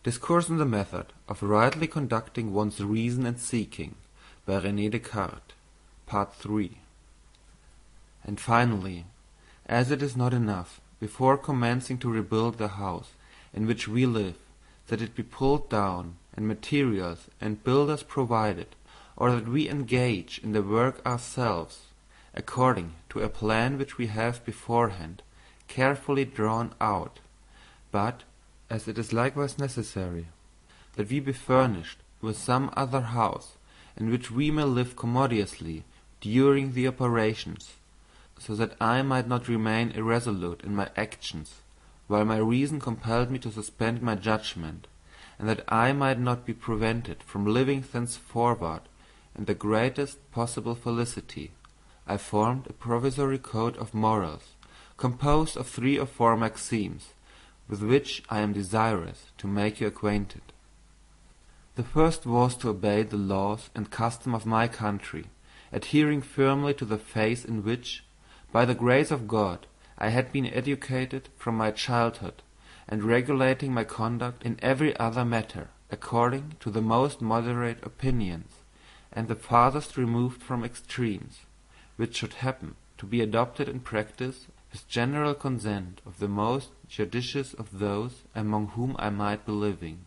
Discourse on the Method of Rightly Conducting One's Reason and Seeking by René Descartes, Part 3. And finally, as it is not enough, before commencing to rebuild the house in which we live, that it be pulled down, and materials and builders provided, or that we engage in the work ourselves, according to a plan which we have beforehand carefully drawn out, but, as it is likewise necessary, that we be furnished with some other house, in which we may live commodiously during the operations, so that I might not remain irresolute in my actions, while my reason compelled me to suspend my judgment, and that I might not be prevented from living thenceforward in the greatest possible felicity, I formed a provisory code of morals, composed of 3 or 4 maxims, with which I am desirous to make you acquainted. The first was to obey the laws and custom of my country, adhering firmly to the faith in which, by the grace of God, I had been educated from my childhood, and regulating my conduct in every other matter according to the most moderate opinions, and the farthest removed from extremes, which should happen to be adopted in practice with general consent of the most judicious of those among whom I might be living.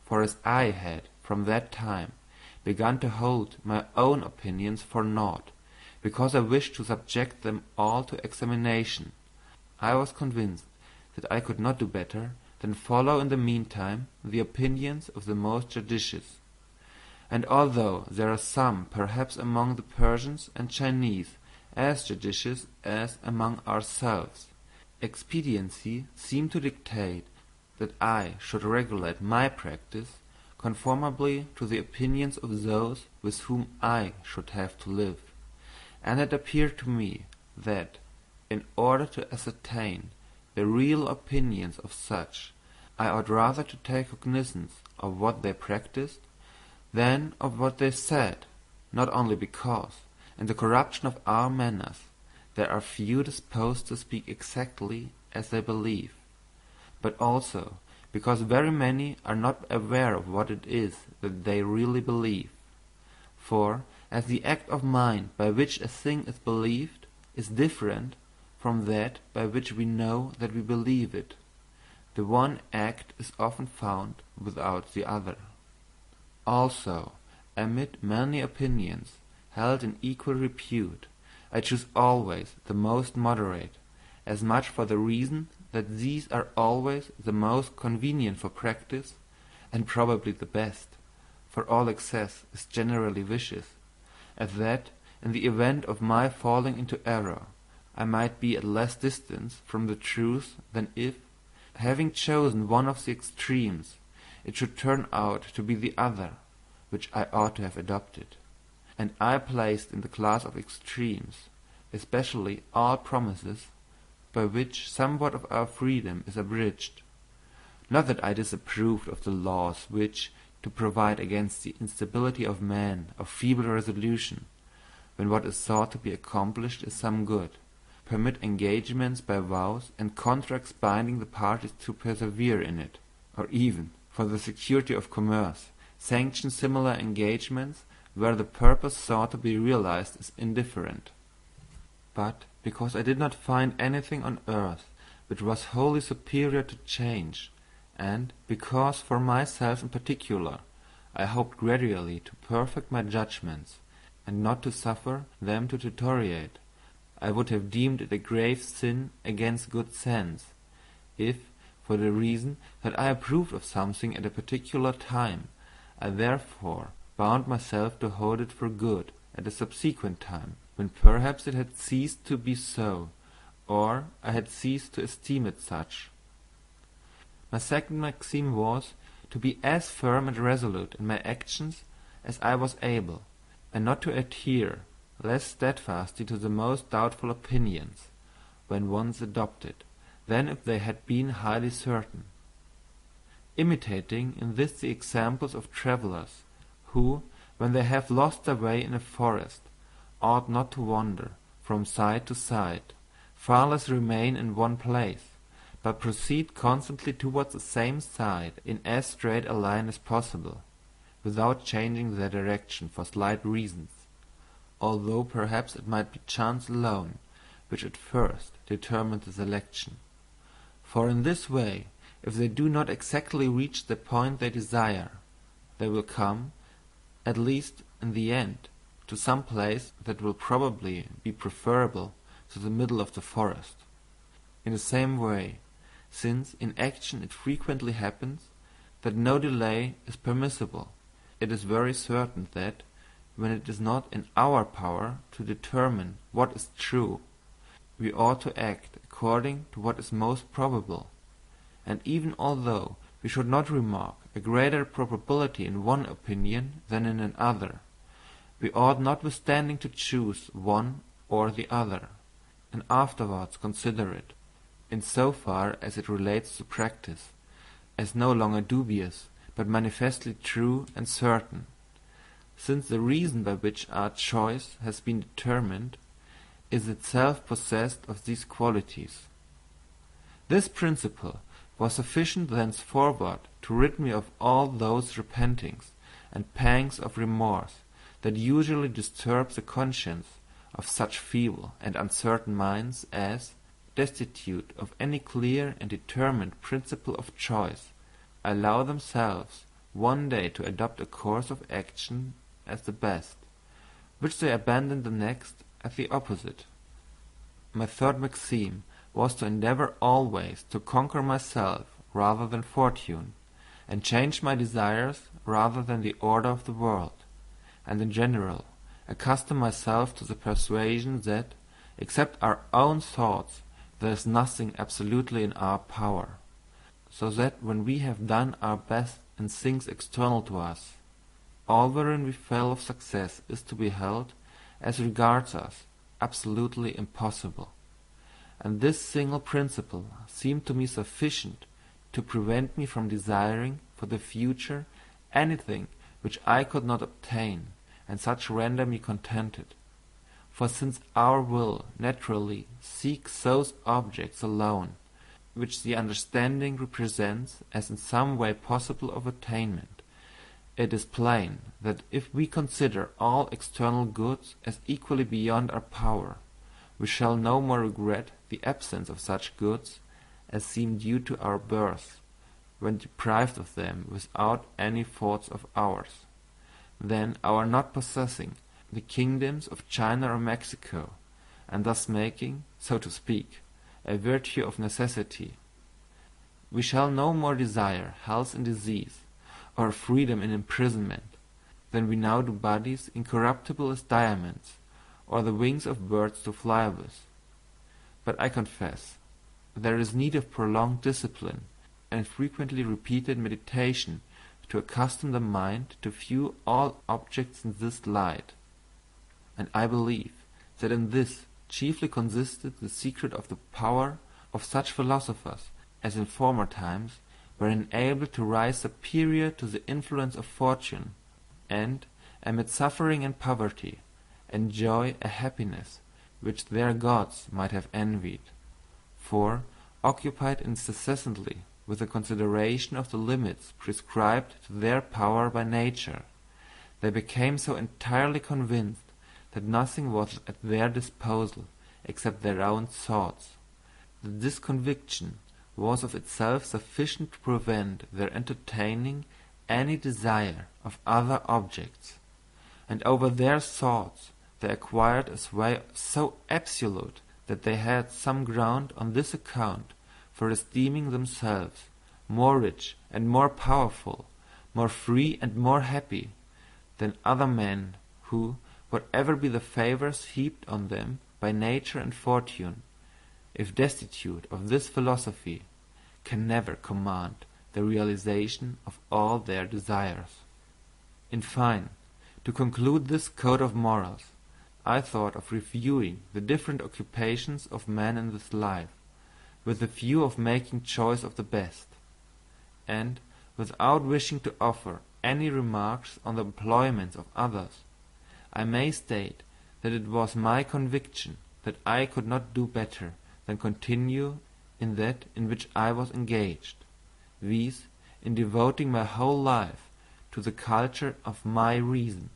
For as I had, from that time, begun to hold my own opinions for naught, because I wished to subject them all to examination, I was convinced that I could not do better than follow in the meantime the opinions of the most judicious. And although there are some perhaps among the Persians and Chinese as judicious as among ourselves, expediency seemed to dictate that I should regulate my practice conformably to the opinions of those with whom I should have to live, and it appeared to me that, in order to ascertain the real opinions of such, I ought rather to take cognizance of what they practised than of what they said, not only because, in the corruption of our manners, there are few disposed to speak exactly as they believe, but also because very many are not aware of what it is that they really believe. For, as the act of mind by which a thing is believed is different from that by which we know that we believe it, the one act is often found without the other. Also, amid many opinions held in equal repute, I choose always the most moderate, as much for the reason that these are always the most convenient for practice, and probably the best, for all excess is generally vicious, as that, in the event of my falling into error, I might be at less distance from the truth than if, having chosen one of the extremes, it should turn out to be the other, which I ought to have adopted. And I placed in the class of extremes, especially all promises, by which somewhat of our freedom is abridged. Not that I disapproved of the laws which, to provide against the instability of man of feeble resolution, when what is thought to be accomplished is some good, permit engagements by vows and contracts binding the parties to persevere in it, or even, for the security of commerce, sanction similar engagements where the purpose sought to be realized is indifferent. But because I did not find anything on earth which was wholly superior to change, and because for myself in particular I hoped gradually to perfect my judgments, and not to suffer them to deteriorate, I would have deemed it a grave sin against good sense, if, for the reason that I approved of something at a particular time, I therefore bound myself to hold it for good at a subsequent time, when perhaps it had ceased to be so, or I had ceased to esteem it such. My second maxim was, to be as firm and resolute in my actions as I was able, and not to adhere less steadfastly to the most doubtful opinions, when once adopted, than if they had been highly certain. Imitating in this the examples of travellers, who, when they have lost their way in a forest, ought not to wander from side to side, far less remain in one place, but proceed constantly towards the same side in as straight a line as possible, without changing their direction for slight reasons, although perhaps it might be chance alone which at first determined the selection. For in this way, if they do not exactly reach the point they desire, they will come, at least in the end, to some place that will probably be preferable to the middle of the forest. In the same way, since in action it frequently happens that no delay is permissible, it is very certain that, when it is not in our power to determine what is true, we ought to act according to what is most probable, and even although we should not remark a greater probability in one opinion than in another, we ought notwithstanding to choose one or the other, and afterwards consider it, in so far as it relates to practice, as no longer dubious, but manifestly true and certain, since the reason by which our choice has been determined is itself possessed of these qualities. This principle was sufficient thenceforward to rid me of all those repentings and pangs of remorse that usually disturb the conscience of such feeble and uncertain minds as, destitute of any clear and determined principle of choice, allow themselves one day to adopt a course of action as the best, which they abandon the next as the opposite. My third maxim was to endeavour always to conquer myself rather than fortune, and change my desires rather than the order of the world, and in general accustom myself to the persuasion that, except our own thoughts, there is nothing absolutely in our power, so that when we have done our best in things external to us, all wherein we fail of success is to be held, as regards us, absolutely impossible. And this single principle seemed to me sufficient to prevent me from desiring for the future anything which I could not obtain, and such render me contented. For since our will naturally seeks those objects alone which the understanding represents as in some way possible of attainment, it is plain that if we consider all external goods as equally beyond our power, we shall no more regret the absence of such goods as seem due to our birth, when deprived of them without any faults of ours, than our not possessing the kingdoms of China or Mexico, and thus making, so to speak, a virtue of necessity. We shall no more desire health in disease, or freedom in imprisonment, than we now do bodies incorruptible as diamonds, or the wings of birds to fly with. But I confess, there is need of prolonged discipline and frequently repeated meditation to accustom the mind to view all objects in this light, and I believe that in this chiefly consisted the secret of the power of such philosophers as in former times were enabled to rise superior to the influence of fortune, and, amid suffering and poverty, enjoy a happiness which their gods might have envied. For, occupied incessantly with the consideration of the limits prescribed to their power by nature, they became so entirely convinced that nothing was at their disposal except their own thoughts, that this conviction was of itself sufficient to prevent their entertaining any desire of other objects, and over their thoughts they acquired a sway so absolute that they had some ground on this account for esteeming themselves more rich and more powerful, more free and more happy, than other men who, whatever be the favours heaped on them by nature and fortune, if destitute of this philosophy, can never command the realization of all their desires. In fine, to conclude this code of morals, I thought of reviewing the different occupations of man in this life, with the view of making choice of the best, and, without wishing to offer any remarks on the employments of others, I may state that it was my conviction that I could not do better than continue in that in which I was engaged, viz. in devoting my whole life to the culture of my reason,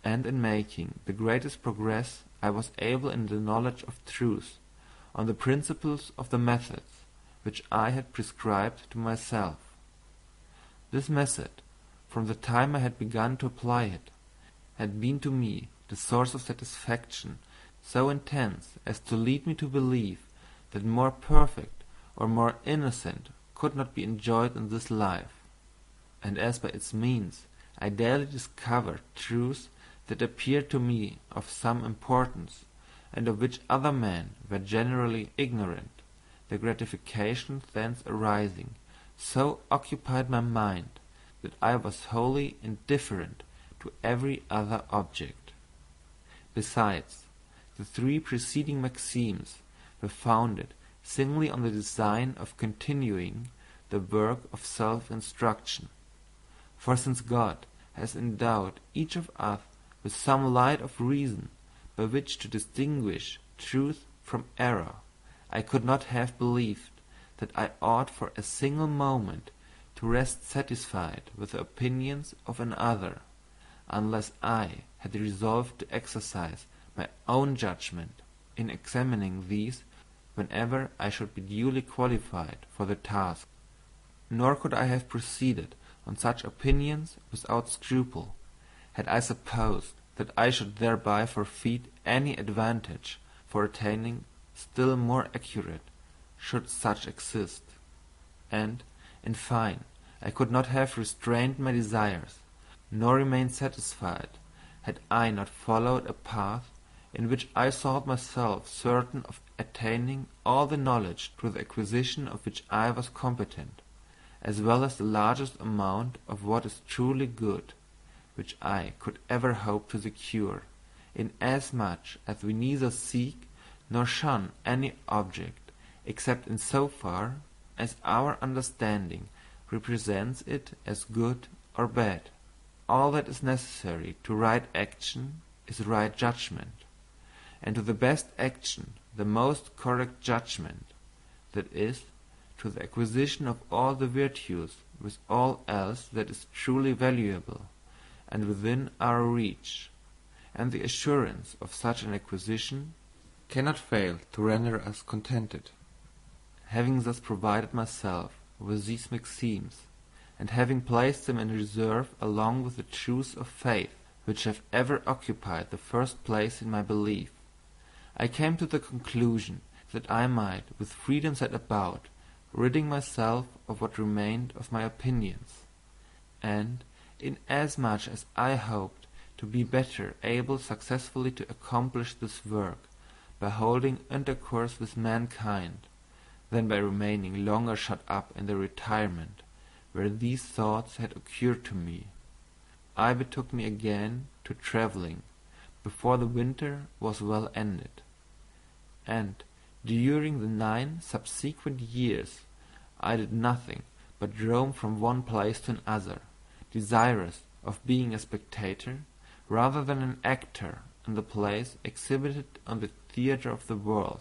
and in making the greatest progress I was able in the knowledge of truth on the principles of the methods which I had prescribed to myself. This method, from the time I had begun to apply it, had been to me the source of satisfaction so intense as to lead me to believe that more perfect or more innocent could not be enjoyed in this life, and as by its means I daily discovered truths that appeared to me of some importance, and of which other men were generally ignorant, the gratification thence arising so occupied my mind that I was wholly indifferent to every other object. Besides, the three preceding maxims were founded singly on the design of continuing the work of self-instruction. For since God has endowed each of us with some light of reason by which to distinguish truth from error, I could not have believed that I ought for a single moment to rest satisfied with the opinions of another, unless I had resolved to exercise my own judgment in examining these whenever I should be duly qualified for the task. Nor could I have proceeded on such opinions without scruple, had I supposed that I should thereby forfeit any advantage for attaining still more accurate, should such exist. And, in fine, I could not have restrained my desires, nor remained satisfied, had I not followed a path in which I thought myself certain of attaining all the knowledge to the acquisition of which I was competent, as well as the largest amount of what is truly good, which I could ever hope to secure, inasmuch as we neither seek nor shun any object, except in so far as our understanding represents it as good or bad. All that is necessary to right action is right judgment, and to the best action the most correct judgment, that is, to the acquisition of all the virtues with all else that is truly valuable and within our reach, and the assurance of such an acquisition cannot fail to render us contented. Having thus provided myself with these maxims, and having placed them in reserve along with the truths of faith which have ever occupied the first place in my belief, I came to the conclusion that I might with freedom set about ridding myself of what remained of my opinions, and, inasmuch as I hoped to be better able successfully to accomplish this work by holding intercourse with mankind, than by remaining longer shut up in the retirement where these thoughts had occurred to me, I betook me again to travelling before the winter was well ended, and during the 9 subsequent years I did nothing but roam from one place to another, desirous of being a spectator rather than an actor in the plays exhibited on the theatre of the world,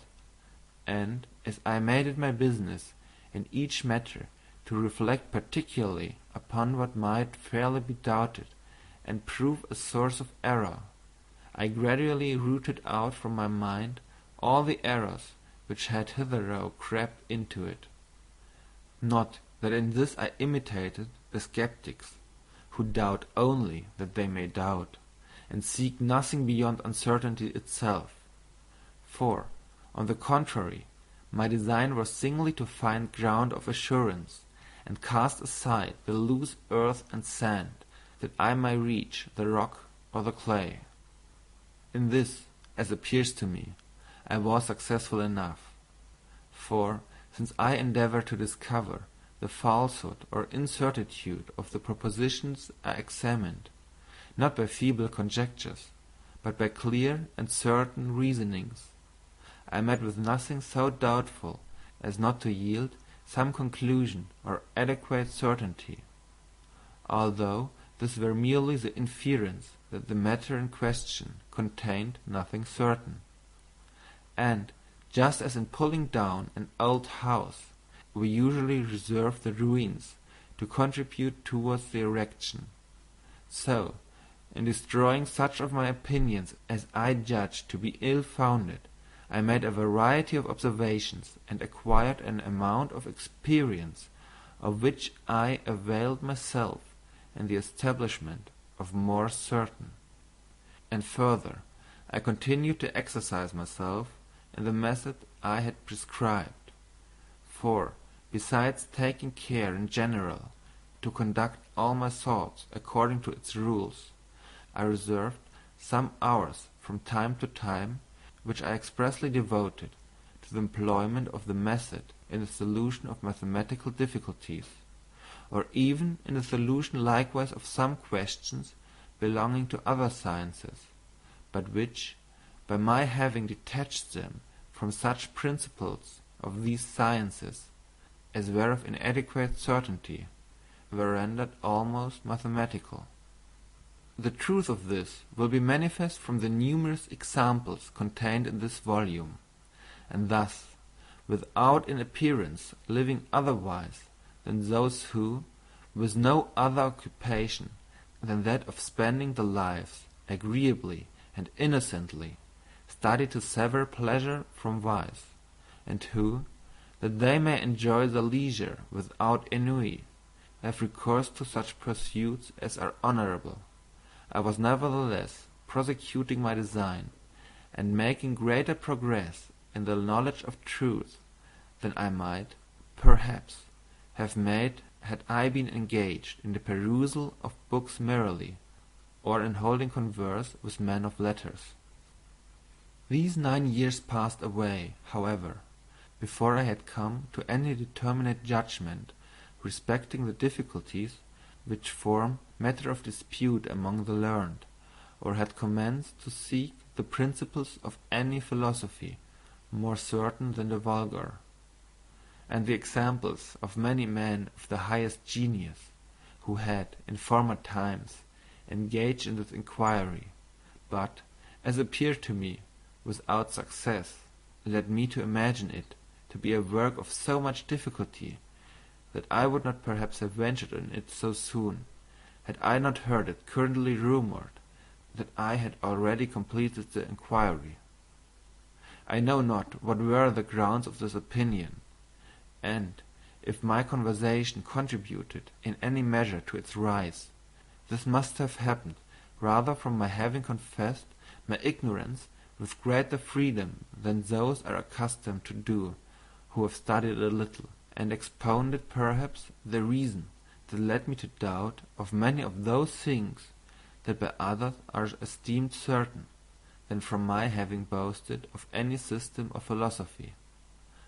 and as I made it my business in each matter to reflect particularly upon what might fairly be doubted and prove a source of error, I gradually rooted out from my mind all the errors which had hitherto crept into it. Not that in this I imitated the skeptics, who doubt only that they may doubt, and seek nothing beyond uncertainty itself, for, on the contrary, my design was singly to find ground of assurance, and cast aside the loose earth and sand, that I might reach the rock or the clay. In this, as appears to me, I was successful enough, for, since I endeavour to discover the falsehood or incertitude of the propositions I examined, not by feeble conjectures, but by clear and certain reasonings, I met with nothing so doubtful as not to yield some conclusion or adequate certainty, although this were merely the inference that the matter in question contained nothing certain. And Just as in pulling down an old house, we usually reserve the ruins to contribute towards the erection, so, in destroying such of my opinions as I judged to be ill-founded, I made a variety of observations, and acquired an amount of experience of which I availed myself in the establishment of more certain. And further, I continued to exercise myself in the method I had prescribed, for, besides taking care in general to conduct all my thoughts according to its rules, I reserved some hours from time to time which I expressly devoted to the employment of the method in the solution of mathematical difficulties, or even in the solution likewise of some questions belonging to other sciences, but which, by my having detached them from such principles of these sciences as were of inadequate certainty, were rendered almost mathematical. The truth of this will be manifest from the numerous examples contained in this volume, and thus, without in appearance living otherwise than those who, with no other occupation than that of spending their lives agreeably and innocently, study to sever pleasure from vice, and who, that they may enjoy their leisure without ennui, have recourse to such pursuits as are honourable, I was nevertheless prosecuting my design, and making greater progress in the knowledge of truth than I might, perhaps, have made had I been engaged in the perusal of books merely, or in holding converse with men of letters. These 9 years passed away, however, before I had come to any determinate judgment respecting the difficulties which form matter of dispute among the learned, or had commenced to seek the principles of any philosophy more certain than the vulgar. And the examples of many men of the highest genius, who had, in former times, engaged in this inquiry, but, as appeared to me, without success, led me to imagine it to be a work of so much difficulty that I would not perhaps have ventured on it so soon, had I not heard it currently rumoured that I had already completed the inquiry. I know not what were the grounds of this opinion, and, if my conversation contributed in any measure to its rise, this must have happened rather from my having confessed my ignorance with greater freedom than those are accustomed to do who have studied a little, and expounded perhaps the reason that led me to doubt of many of those things that by others are esteemed certain, than from my having boasted of any system of philosophy.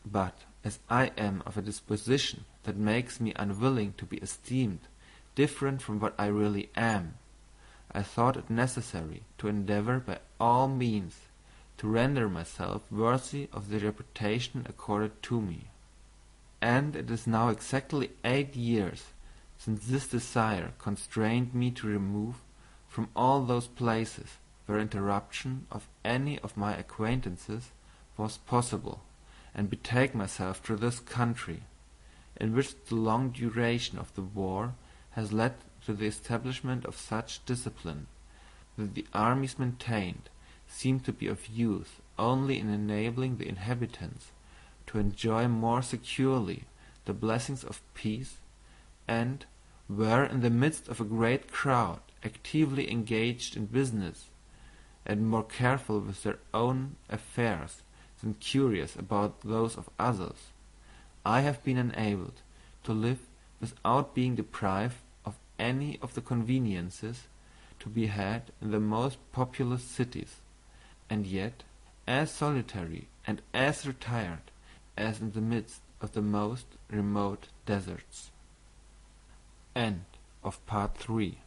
But as I am of a disposition that makes me unwilling to be esteemed different from what I really am, I thought it necessary to endeavour by all means to render myself worthy of the reputation accorded to me. And it is now exactly 8 years since this desire constrained me to remove from all those places where interruption of any of my acquaintances was possible, and betake myself to this country, in which the long duration of the war has led to the establishment of such discipline that the armies maintained seem to be of use only in enabling the inhabitants to enjoy more securely the blessings of peace, and were in the midst of a great crowd actively engaged in business, and more careful with their own affairs than curious about those of others, I have been enabled to live without being deprived of any of the conveniences to be had in the most populous cities, and yet as solitary and as retired as in the midst of the most remote deserts. End of Part 3.